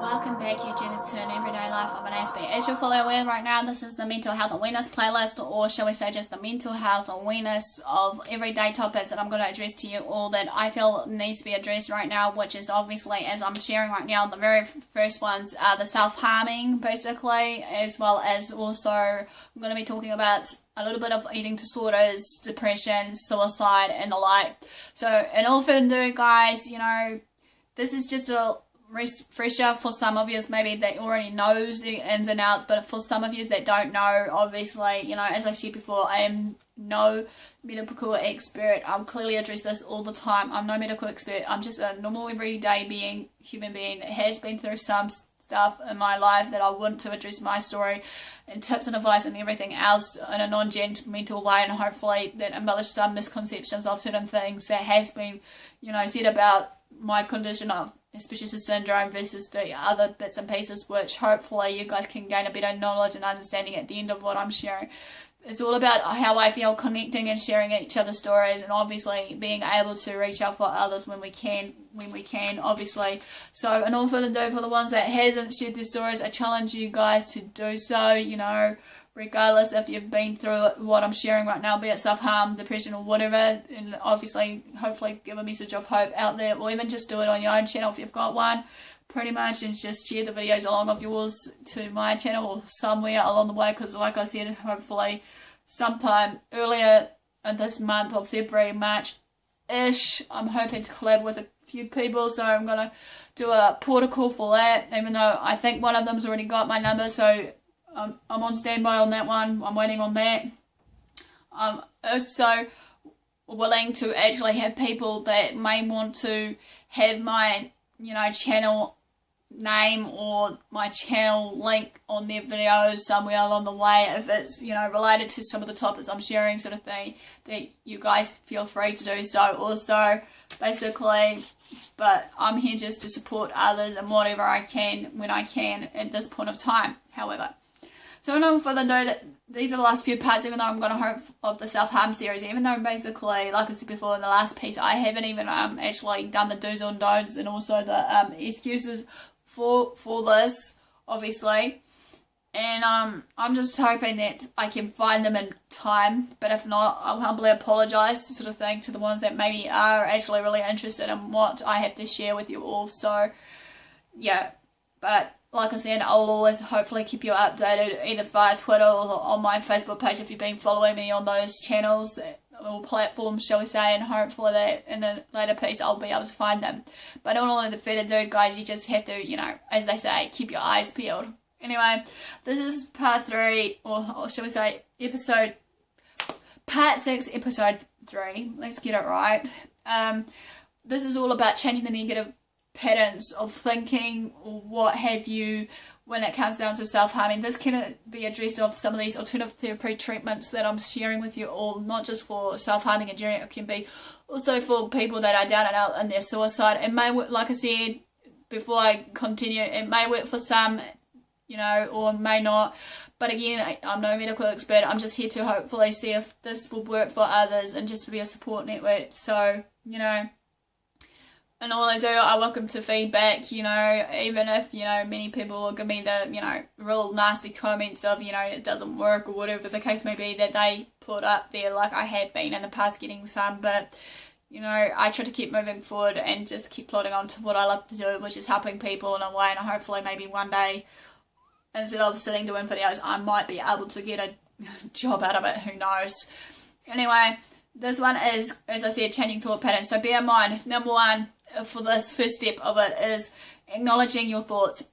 Welcome back, YouTubers, to an everyday life of an Aspie. As you're fully aware right now, this is the mental health awareness playlist, or shall we say just the mental health awareness of everyday topics that I'm going to address to you all that I feel needs to be addressed right now, which is obviously, as I'm sharing right now, the very first ones are the self-harming, basically, as well as also I'm going to be talking about a little bit of eating disorders, depression, suicide, and the like. So, in all further ado, guys, you know, this is just a refresher for some of you, maybe that already knows the ins and outs, but for some of you that don't know, obviously, you know, as I said before, I am no medical expert. I'm clearly address this all the time. I'm no medical expert. I'm just a normal everyday human being that has been through some stuff in my life that I want to address my story and tips and advice and everything else in a non-judgmental way, and hopefully that embellish some misconceptions of certain things that has been, you know, said about my condition of Asperger's syndrome versus the other bits and pieces, which hopefully you guys can gain a better knowledge and understanding at the end of what I'm sharing. It's all about how I feel connecting and sharing each other's stories, and obviously being able to reach out for others when we can, obviously. So, and all further ado, for the ones that hasn't shared their stories, I challenge you guys to do so, you know, regardless if you've been through what I'm sharing right now, be it self-harm, depression, or whatever, and obviously, hopefully give a message of hope out there, or even just do it on your own channel if you've got one, pretty much, and just share the videos along of yours to my channel or somewhere along the way, because like I said, hopefully sometime earlier in this month of February, March-ish, I'm hoping to collab with a few people, so I'm going to do a protocol for that, even though I think one of them's already got my number, so I'm on standby on that one. I'm waiting on that. I'm also willing to actually have people that may want to have my, you know, channel name or my channel link on their videos somewhere along the way, if it's, you know, related to some of the topics I'm sharing, sort of thing, that you guys feel free to do so also, basically. But I'm here just to support others and whatever I can when I can at this point of time, however. So no further ado, that these are the last few parts, even though I'm going to hope of the self-harm series, even though basically, like I said before in the last piece, I haven't even actually done the do's and don'ts and also the excuses for this, obviously. And I'm just hoping that I can find them in time, but if not, I'll humbly apologise, sort of thing, to the ones that maybe are actually really interested in what I have to share with you all. So, yeah, but like I said, I'll always hopefully keep you updated either via Twitter or on my Facebook page if you've been following me on those channels or platforms, shall we say, and hopefully that in the later piece I'll be able to find them. But all in the further ado, guys, you just have to, you know, as they say, keep your eyes peeled. Anyway, this is part 3, or shall we say, part 6, episode 3. Let's get it right. This is all about changing the negative patterns of thinking or what have you when it comes down to self-harming. This can be addressed of some of these alternative therapy treatments that I'm sharing with you all, not just for self-harming in general. It can be also for people that are down and out in their suicide. It may work, like I said before I continue, it may work for some, you know, or may not. But again, I'm no medical expert. I'm just here to hopefully see if this will work for others and just be a support network. So, you know, and all I do, I welcome to feedback, you know, even if, you know, many people will give me the, you know, real nasty comments of, you know, it doesn't work or whatever the case may be that they put up there, like I have been in the past getting some, but, you know, I try to keep moving forward and just keep plodding on to what I love to do, which is helping people in a way, and hopefully maybe one day, instead of sitting doing videos, I might be able to get a job out of it, who knows. Anyway, this one is, as I said, changing thought patterns. So bear in mind, number 1, for this first step of it is acknowledging your thoughts.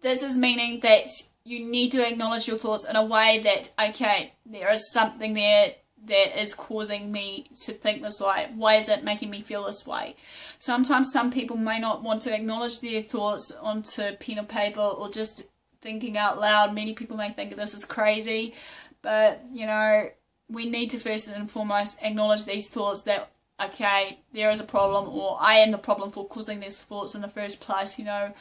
This is meaning that you need to acknowledge your thoughts in a way that, okay, there is something there that is causing me to think this way. Why is it making me feel this way? Sometimes some people may not want to acknowledge their thoughts onto pen or paper or just thinking out loud. Many people may think this is crazy, but, you know, we need to first and foremost acknowledge these thoughts that, okay, there is a problem, or I am the problem for causing these thoughts in the first place, you know.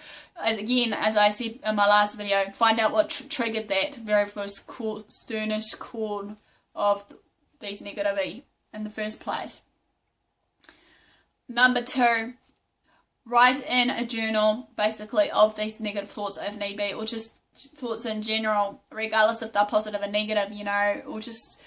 As I said in my last video, find out what triggered that very first sternish core of these negativity in the first place. Number 2, write in a journal basically of these negative thoughts if need be, or just thoughts in general, regardless if they're positive or negative, you know, or just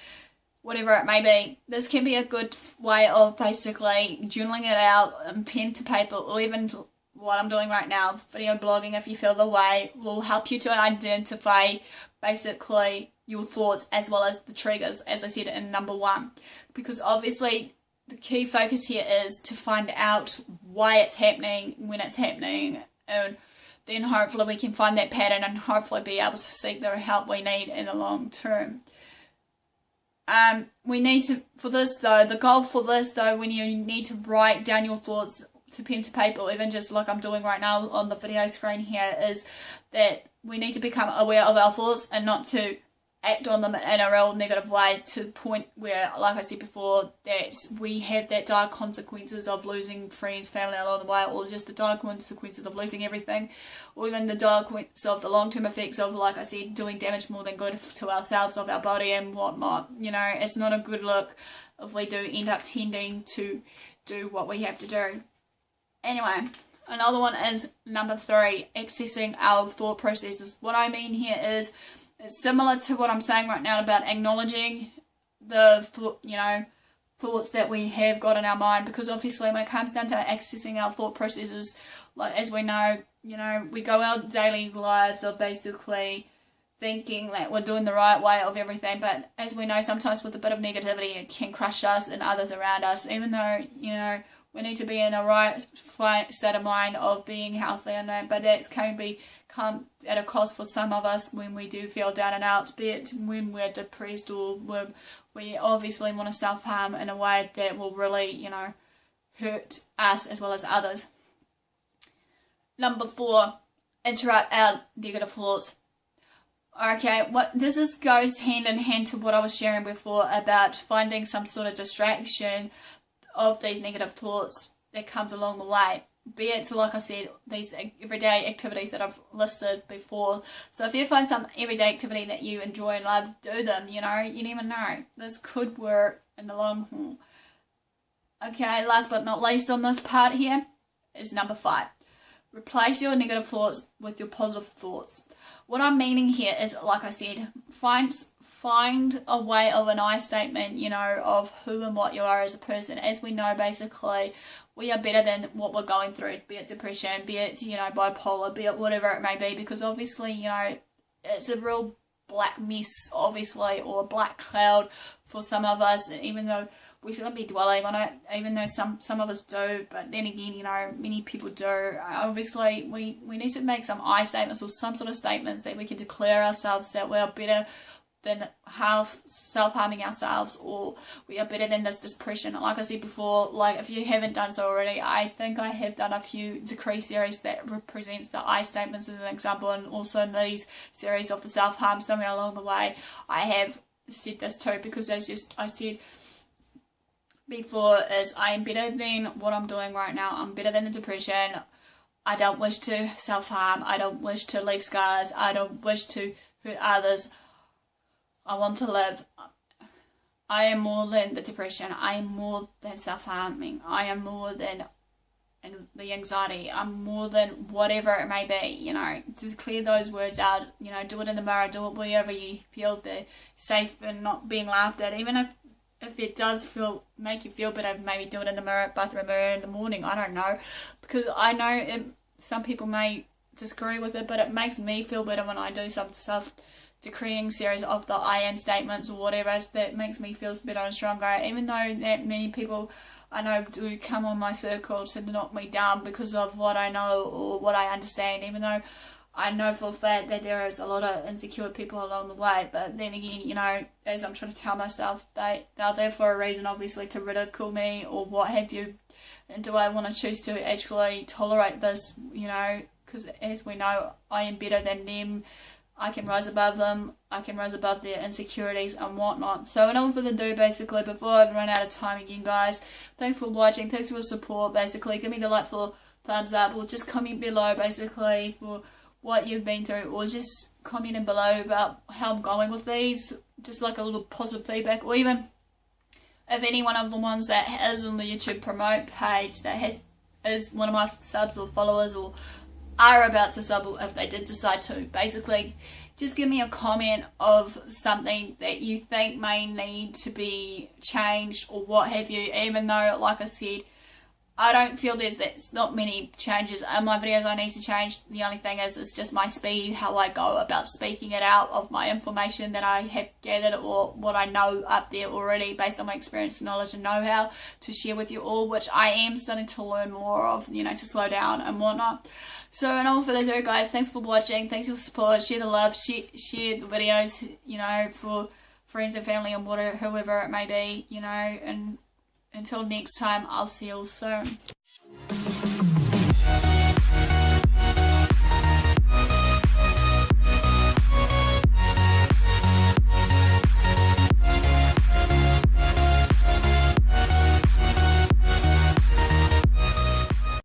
whatever it may be. This can be a good way of basically journaling it out and pen to paper, or even what I'm doing right now, video blogging, if you feel the way, will help you to identify basically your thoughts as well as the triggers, as I said in number 1. Because obviously the key focus here is to find out why it's happening, when it's happening, and then hopefully we can find that pattern and hopefully be able to seek the help we need in the long term. We need to, for this though, the goal for this though, when you need to write down your thoughts to pen to paper, or even just like I'm doing right now on the video screen here, is that we need to become aware of our thoughts and not to act on them in a real negative way, to the point where, like I said before, that we have that dire consequences of losing friends, family along the way, or just the dire consequences of losing everything, or even the dire consequences of the long-term effects of, like I said, doing damage more than good to ourselves, of our body and whatnot. You know, it's not a good look if we do end up tending to do what we have to do. Anyway, another one is number 3, accessing our thought processes. What I mean here is, it's similar to what I'm saying right now about acknowledging the thoughts that we have got in our mind, because obviously when it comes down to accessing our thought processes, like as we know, you know, we go our daily lives of basically thinking that we're doing the right way of everything, but as we know, sometimes with a bit of negativity it can crush us and others around us, even though, you know, we need to be in a right state of mind of being healthy, and that, but that's can come at a cost for some of us when we do feel down and out, be it when we're depressed, or we obviously want to self-harm in a way that will really, you know, hurt us as well as others. Number 4, interrupt our negative thoughts. Okay, goes hand in hand to what I was sharing before about finding some sort of distraction of these negative thoughts that comes along the way. Be it, like I said, these everyday activities that I've listed before. So if you find some everyday activity that you enjoy and love, do them, you know, you never know. This could work in the long haul. Okay, last but not least on this part here is number 5. Replace your negative thoughts with your positive thoughts. What I'm meaning here is, like I said, find a way of an I statement, you know, of who and what you are as a person. As we know, basically, we are better than what we're going through, be it depression, be it, you know, bipolar, be it whatever it may be, because obviously, you know, it's a real black mess, obviously, or a black cloud for some of us, even though we shouldn't be dwelling on it, even though some of us do, but then again, you know, many people do. Obviously, we need to make some I statements or some sort of statements that we can declare ourselves that we're better than self-harming ourselves, or we are better than this depression. Like I said before, like if you haven't done so already, I think I have done a few decree series that represents the I statements as an example, and also in these series of the self-harm somewhere along the way I have said this too, because as just I said before, is I am better than what I'm doing right now. I'm better than the depression. I don't wish to self-harm. I don't wish to leave scars. I don't wish to hurt others. I want to live. I am more than the depression. I am more than self-harming. I am more than the anxiety. I'm more than whatever it may be, you know. To clear those words out, you know, do it in the mirror, do it wherever you feel they're safe and not being laughed at. Even if it does make you feel better, maybe do it in the bathroom mirror in the morning. I don't know, because I know some people may disagree with it, but it makes me feel better when I do some stuff. Decreeing series of the I am statements or whatever, that makes me feel better and stronger, even though that many people I know do come on my circle to knock me down because of what I know or what I understand, even though I know for a fact that there is a lot of insecure people along the way. But then again, you know, as I'm trying to tell myself, they're there for a reason, obviously, to ridicule me or what have you. And do I want to choose to actually tolerate this, you know, because as we know, I am better than them. I can rise above them, I can rise above their insecurities and whatnot. So without further ado, basically, before I run out of time again, guys, thanks for watching, thanks for your support, basically. Give me the delightful thumbs up, or just comment below, basically, for what you've been through, or just comment in below about how I'm going with these, just like a little positive feedback, or even if any one of the ones that is on the YouTube promote page that has is one of my subs or followers or are about to sub, if they did decide to, basically just give me a comment of something that you think may need to be changed or what have you, even though, like I said, I don't feel there's not many changes in my videos I need to change. The only thing is, it's just my speed, how I go about speaking it out of my information that I have gathered or what I know up there already based on my experience, knowledge and know-how to share with you all, which I am starting to learn more of, you know, to slow down and whatnot. So, and all for the do, guys, thanks for watching, thanks for your support, share the love, share the videos, you know, for friends and family and whatever, whoever it may be, you know, and until next time, I'll see you all soon.